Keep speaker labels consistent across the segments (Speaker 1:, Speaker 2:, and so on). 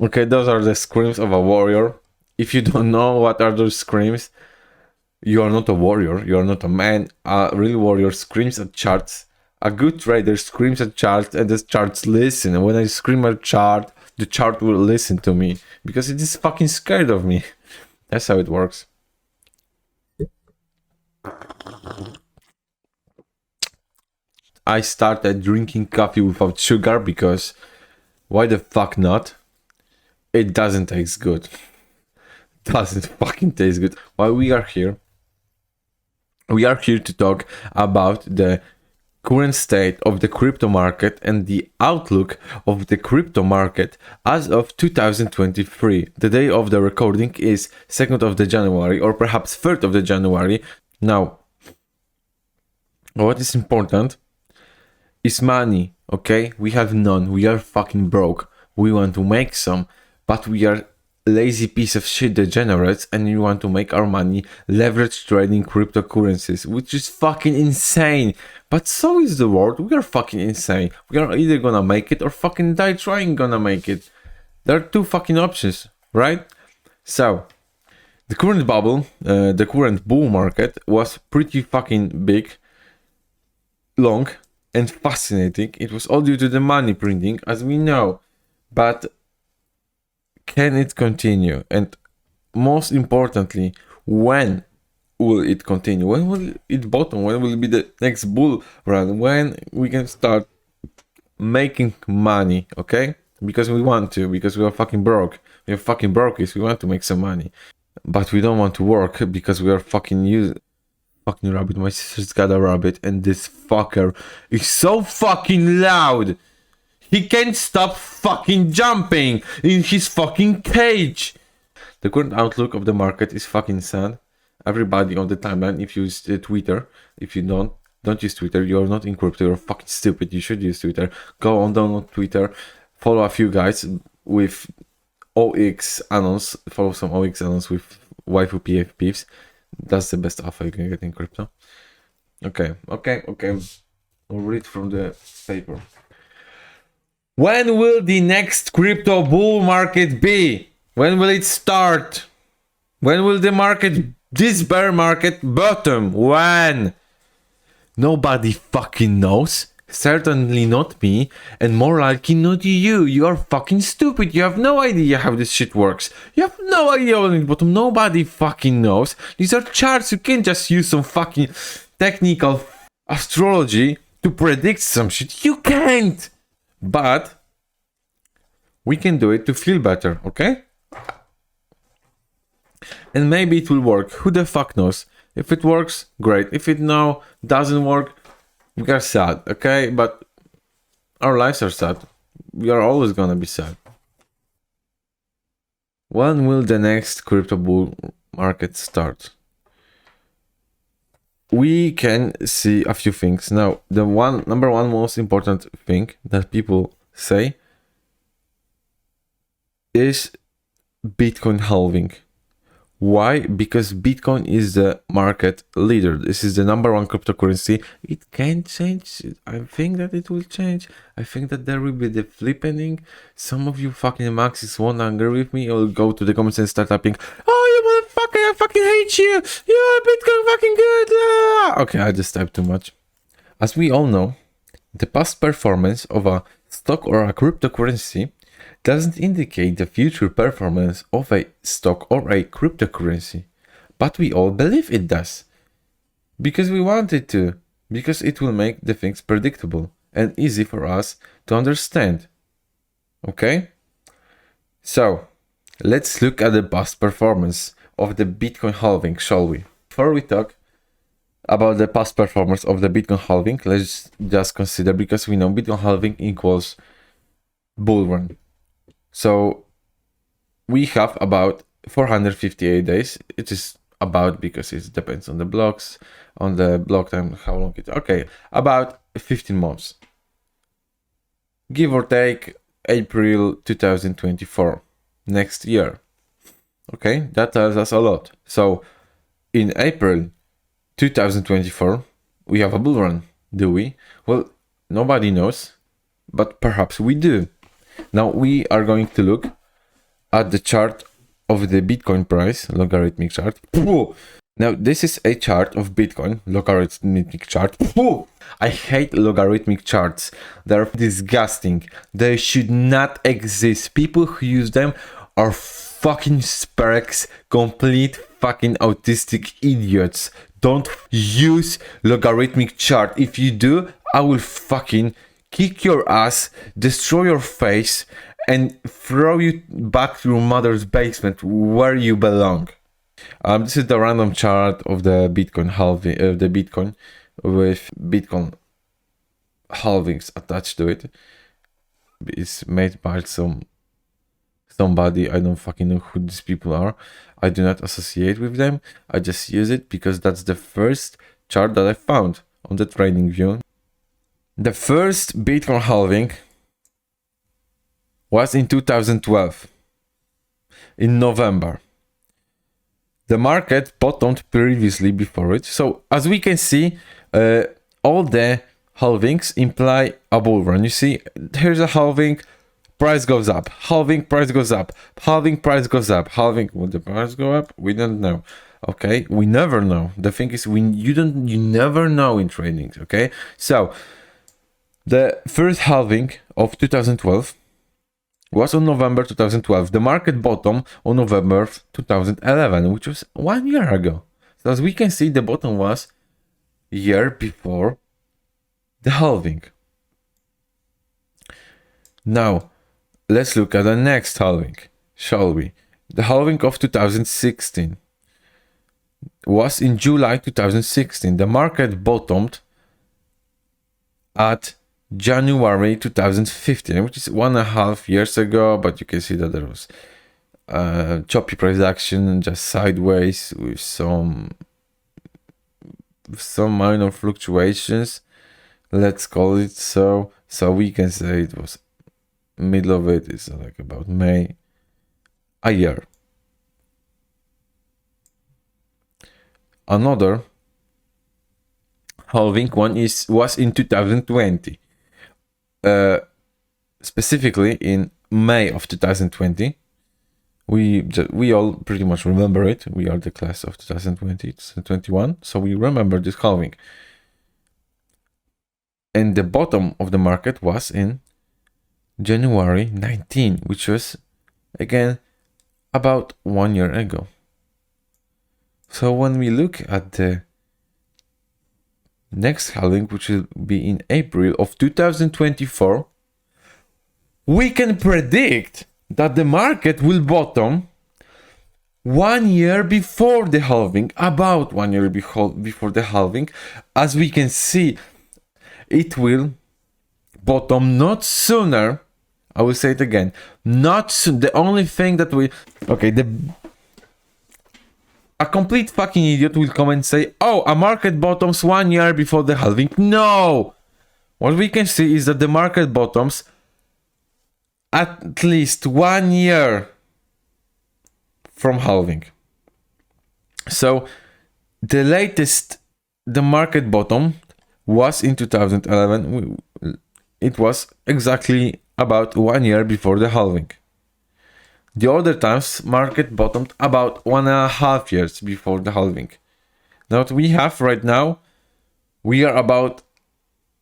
Speaker 1: Okay, those are the screams of a warrior. If you don't know what are those screams, you are not a warrior, you are not a man. A real warrior screams at charts. A good trader screams at charts and the charts listen. And when I scream at chart, the chart will listen to me because it is fucking scared of me. That's how it works. I started drinking coffee without sugar because why the fuck not? It doesn't taste good. Doesn't fucking taste good. Why we are here? We are here to talk about the current state of the crypto market and the outlook of the crypto market as of 2023. The day of the recording is 2nd of the January or perhaps 3rd of the January. Now, what is important is money, okay? We have none. We are fucking broke. We want to make some, but we are lazy piece of shit degenerates and we want to make our money leverage trading cryptocurrencies, which is fucking insane. But so is the world. We are fucking insane. We are either gonna make it or fucking die trying gonna make it. There are two fucking options, right? So, the current bubble, the current bull market was pretty fucking big, long, and fascinating. It was all due to the money printing, as we know. But can it continue? And most importantly, when will it continue? When will it bottom? When will it be the next bull run? When we can start making money, okay? Because we want to, because we are fucking broke. We are fucking brokies. We want to make some money. But we don't want to work because we are fucking fucking rabbit. My sister's got a rabbit and this fucker is so fucking loud. He can't stop fucking jumping in his fucking cage. The current outlook of the market is fucking sad. Everybody on the timeline, if you use Twitter, if you don't use Twitter, you're not in crypto, you're fucking stupid. You should use Twitter. Go on, download Twitter. Follow a few guys with OX annons. Follow some OX annons with waifu PFPs. That's the best offer you can get in crypto. Okay. I'll read from the paper. When will the next crypto bull market be? When will it start? When will the market, this bear market, bottom? When? Nobody fucking knows. Certainly not me, and more likely not you. You are fucking stupid. You have no idea how this shit works. You have no idea when it bottom. Nobody fucking knows. These are charts. You can't just use some fucking technical astrology to predict some shit. You can't. But we can do it to feel better, okay? And maybe it will work. Who the fuck knows? If it works, great. If it now doesn't work, we are sad, okay? But our lives are sad. We are always gonna be sad. When will the next crypto bull market start? We can see a few things. Now, the number one most important thing that people say is Bitcoin halving. Why? Because Bitcoin is the market leader. This is the number one cryptocurrency. It can change. I think that it will change. I think that there will be the flipping. Some of you fucking maxis won't agree with me. I'll go to the comments and start typing, "Oh, you motherfucker, I fucking hate you. You're Bitcoin fucking good." Ah. Okay, I just typed too much. As we all know, the past performance of a stock or a cryptocurrency doesn't indicate the future performance of a stock or a cryptocurrency, but we all believe it does. Because we want it to, because it will make the things predictable and easy for us to understand. Okay? So, let's look at the past performance of the Bitcoin halving, shall we? Before we talk about the past performance of the Bitcoin halving, let's just consider, because we know Bitcoin halving equals bull run. So we have about 458 days. It is about, because it depends on the blocks, on the block time, how long it is. Okay, about 15 months. Give or take April 2024, next year. Okay, that tells us a lot. So in April 2024, we have a bull run, do we? Well, nobody knows. but perhaps we do. Now we are going to look at the chart of the Bitcoin price, logarithmic chart. Now this is a chart of Bitcoin, logarithmic chart. I hate logarithmic charts. They're disgusting. They should not exist. People who use them are fucking sparks, complete fucking autistic idiots. Don't use logarithmic chart. If you do, I will fucking kick your ass, destroy your face, and throw you back to your mother's basement where you belong. This is the random chart of the Bitcoin halving, the Bitcoin with Bitcoin halvings attached to it. It's made by somebody. I don't fucking know who these people are. I do not associate with them. I just use it because that's the first chart that I found on the TradingView. The first Bitcoin halving was in 2012, in November. The market bottomed previously before it. So as we can see, all the halvings imply a bull run. You see, here's a halving, price goes up. Halving, price goes up. Halving, price goes up. Halving, will the price go up? We don't know. Okay, we never know. The thing is, you never know in trading. Okay, so the first halving of 2012 was on November 2012. The market bottom on November 2011, which was 1 year ago. So as we can see, the bottom was a year before the halving. Now, let's look at the next halving, shall we? The halving of 2016 was in July 2016. The market bottomed at January 2015, which is 1.5 years ago, but you can see that there was choppy price action just sideways with some minor fluctuations, let's call it so. So we can say it was middle of it, it's like about May, a year. Another halving one was in 2020. Specifically in May of 2020. We all pretty much remember it. We are the class of 2020, 2021, so we remember this halving. And the bottom of the market was in January 19, which was again about 1 year ago. So when we look at the next halving, which will be in April of 2024, we can predict that the market will bottom 1 year before the halving, about 1 year before the halving. As we can see, it will bottom not sooner. I will say it again, not soon. The only thing that a complete fucking idiot will come and say, oh, a market bottoms 1 year before the halving. No! What we can see is that the market bottoms at least 1 year from halving. So the latest the market bottom was in 2011. It was exactly about 1 year before the halving. The other times, market bottomed about 1.5 years before the halving. Now what we have right now, we are about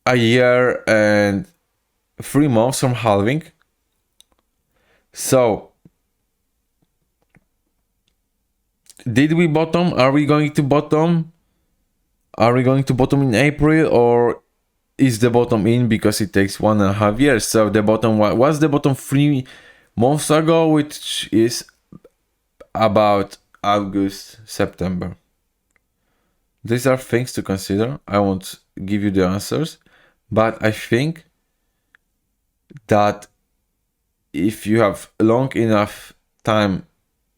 Speaker 1: a year and 3 months from halving. So, did we bottom? Are we going to bottom? Are we going to bottom in April, or is the bottom in because it takes 1.5 years? So the bottom was the bottom 3 months ago, which is about August, September. These are things to consider. I won't give you the answers, but I think that if you have long enough time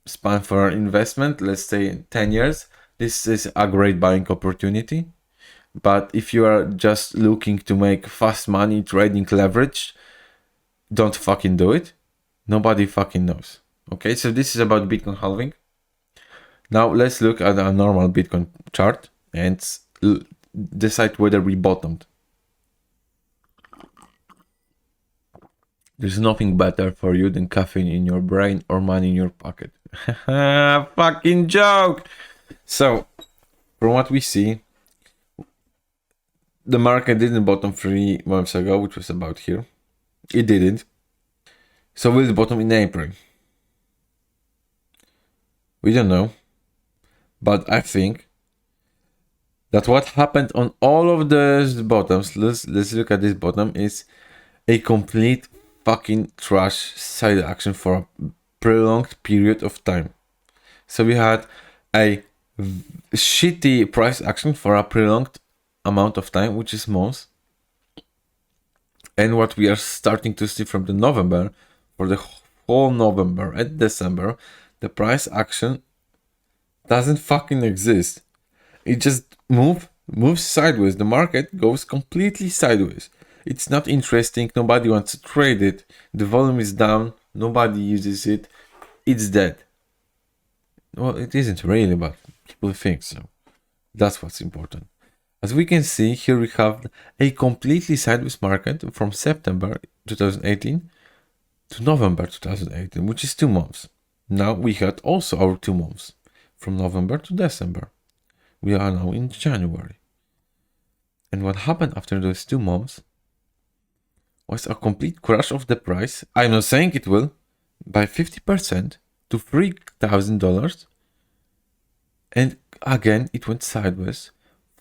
Speaker 1: span for investment, let's say 10 years, this is a great buying opportunity. But if you are just looking to make fast money trading leverage, don't fucking do it. Nobody fucking knows. Okay, so this is about Bitcoin halving. Now let's look at a normal Bitcoin chart and decide whether we bottomed. There's nothing better for you than caffeine in your brain or money in your pocket. Fucking joke! So, from what we see, the market didn't bottom 3 months ago, which was about here. It didn't. So will it bottom in April? We don't know. But I think that what happened on all of those bottoms, let's look at this bottom, is a complete fucking trash side action for a prolonged period of time. So we had a shitty price action for a prolonged amount of time, which is months. And what we are starting to see from the November, for the whole November and December, the price action doesn't fucking exist. It just moves sideways. The market goes completely sideways. It's not interesting. Nobody wants to trade it. The volume is down. Nobody uses it. It's dead. Well, it isn't really, but people think so. That's what's important. As we can see, here we have a completely sideways market from September 2018 to November 2018, which is 2 months. Now we had also our 2 months from November to December. We are now in January. And what happened after those 2 months was a complete crash of the price. I'm not saying it will, by 50% to $3,000. And again, it went sideways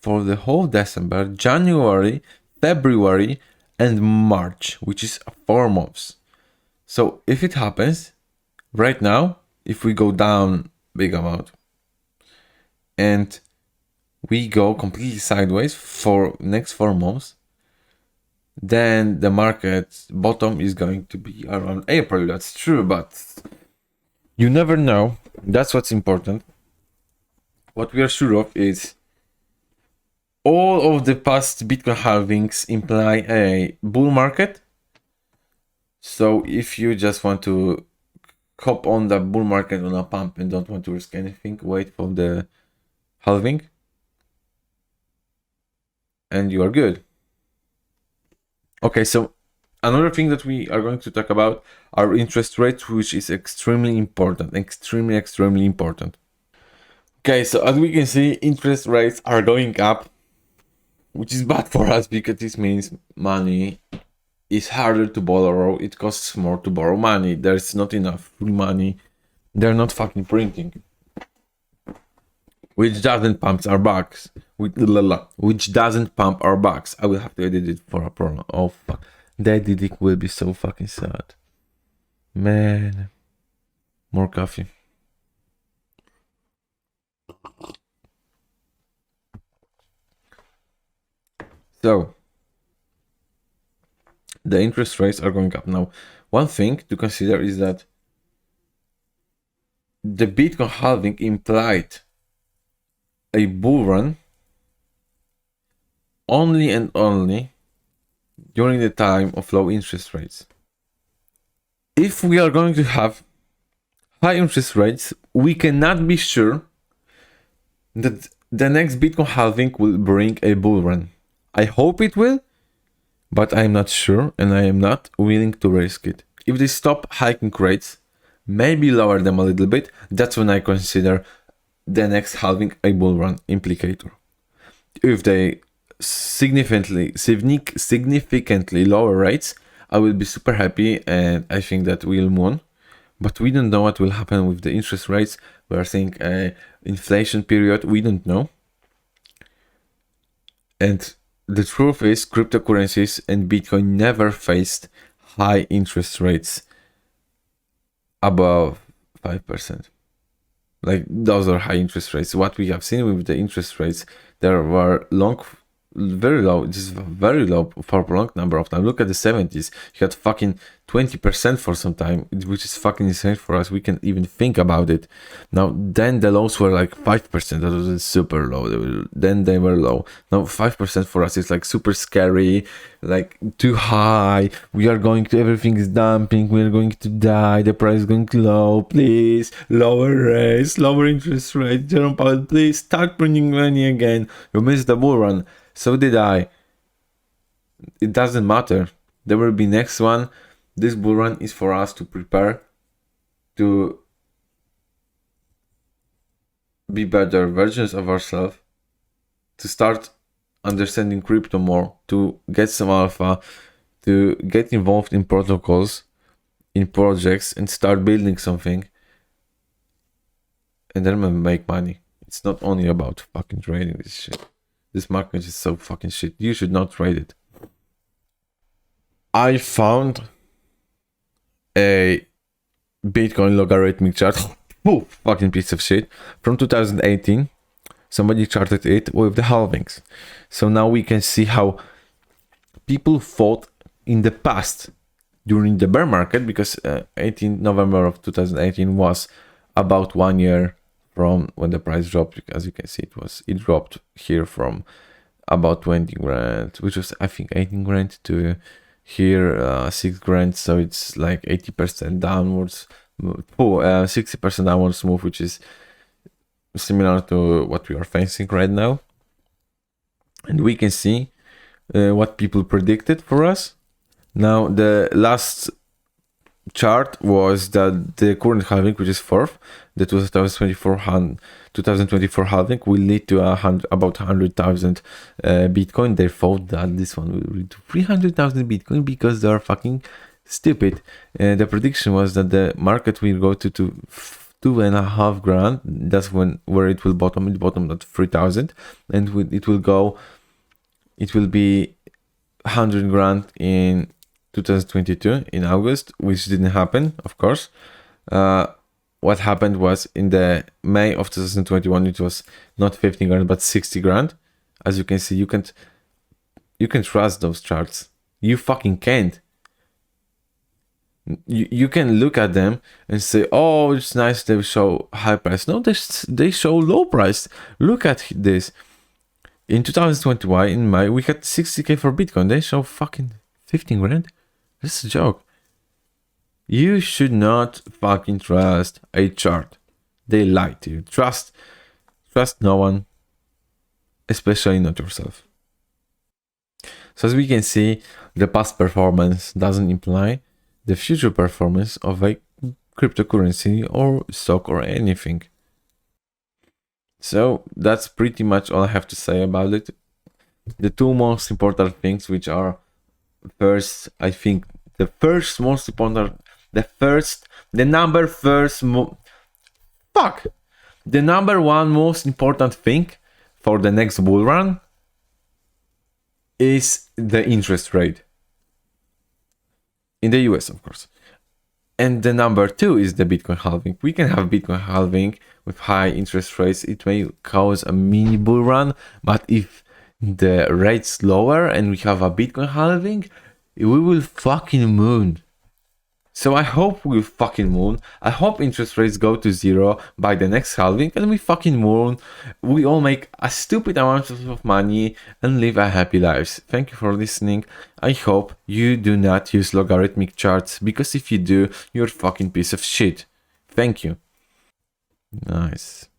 Speaker 1: for the whole December, January, February, and March, which is 4 months. So if it happens right now, if we go down big amount and we go completely sideways for next 4 months, then the market bottom is going to be around April. That's true, but you never know. That's what's important. What we are sure of is all of the past Bitcoin halvings imply a bull market. So if you just want to hop on the bull market on a pump and don't want to risk anything, wait for the halving and you are good. Okay, so another thing that we are going to talk about are interest rates, which is extremely important. Extremely important. Okay, so as we can see, interest rates are going up, which is bad for us because this means money is harder to borrow. It costs more to borrow money. There's not enough free money. They're not fucking printing. Which doesn't pump our bucks. Which doesn't pump our bucks. I will have to edit it for a problem. Oh fuck. The editing will be so fucking sad. Man. More coffee. So, the interest rates are going up. Now, one thing to consider is that the Bitcoin halving implied a bull run only and only during the time of low interest rates. If we are going to have high interest rates, we cannot be sure that the next Bitcoin halving will bring a bull run. I hope it will, but I'm not sure and I am not willing to risk it. If they stop hiking rates, maybe lower them a little bit, that's when I consider the next halving a bull run implicator. If they significantly lower rates, I will be super happy and I think that we'll move on. But we don't know what will happen with the interest rates. We are seeing an inflation period. We don't know. And the truth is, cryptocurrencies and Bitcoin never faced high interest rates above 5%. Like, those are high interest rates. What we have seen with the interest rates, there were very low, just very low for a prolonged number of time. Look at the 70s. You had fucking 20% for some time, which is fucking insane for us. We can even think about it. Now, then the lows were like 5%. That was super low. Then they were low. Now, 5% for us is like super scary, like too high. We are going to, everything is dumping. We are going to die. The price is going low. Please, lower rates, lower interest rate. Jerome Powell, please start printing money again. You missed the bull run. So did I. It doesn't matter. There will be next one. This bull run is for us to prepare to be better versions of ourselves, to start understanding crypto more, to get some alpha, to get involved in protocols, in projects, and start building something, and then make money. It's not only about fucking trading this shit. This market is so fucking shit. You should not trade it. I found a Bitcoin logarithmic chart. Oh, fucking piece of shit. From 2018. Somebody charted it with the halvings. So now we can see how people thought in the past during the bear market, because 18 November of 2018 was about 1 year from when the price dropped. As you can see, it dropped here from about 20 grand, which was I think 18 grand, to here 6 grand. So it's like 80% downwards, 60% downwards move, which is similar to what we are facing right now. And we can see what people predicted for us. Now the last chart was that the current halving, which is fourth, the 2024 halving will lead to about 100,000 Bitcoin. They thought that this one will lead to 300,000 Bitcoin because they are fucking stupid. The prediction was that the market will go to 2.5 grand. That's where it will bottom. It bottomed at 3,000, and it will be 100 grand in 2022 in August, which didn't happen, of course. What happened was in the May of 2021, it was not 15 grand but 60 grand. As you can see, you can trust those charts. You fucking can't. You can look at them and say, oh, it's nice they show high price. No, they show low price. Look at this. In 2021, in May, we had 60k for Bitcoin. They show fucking 15 grand. This is a joke. You should not fucking trust a chart. They lie to you. Trust no one, especially not yourself. So as we can see, the past performance doesn't imply the future performance of a cryptocurrency or stock or anything. So that's pretty much all I have to say about it. The two most important things, which are first, I think the number one most important thing for the next bull run is the interest rate. In the US, of course. And the number two is the Bitcoin halving. We can have Bitcoin halving with high interest rates. It may cause a mini bull run, but if the rate's lower and we have a Bitcoin halving, we will fucking moon. So I hope we fucking moon. I hope interest rates go to zero by the next halving and we fucking moon. We all make a stupid amount of money and live a happy lives. Thank you for listening. I hope you do not use logarithmic charts, because if you do, you're a fucking piece of shit. Thank you. Nice.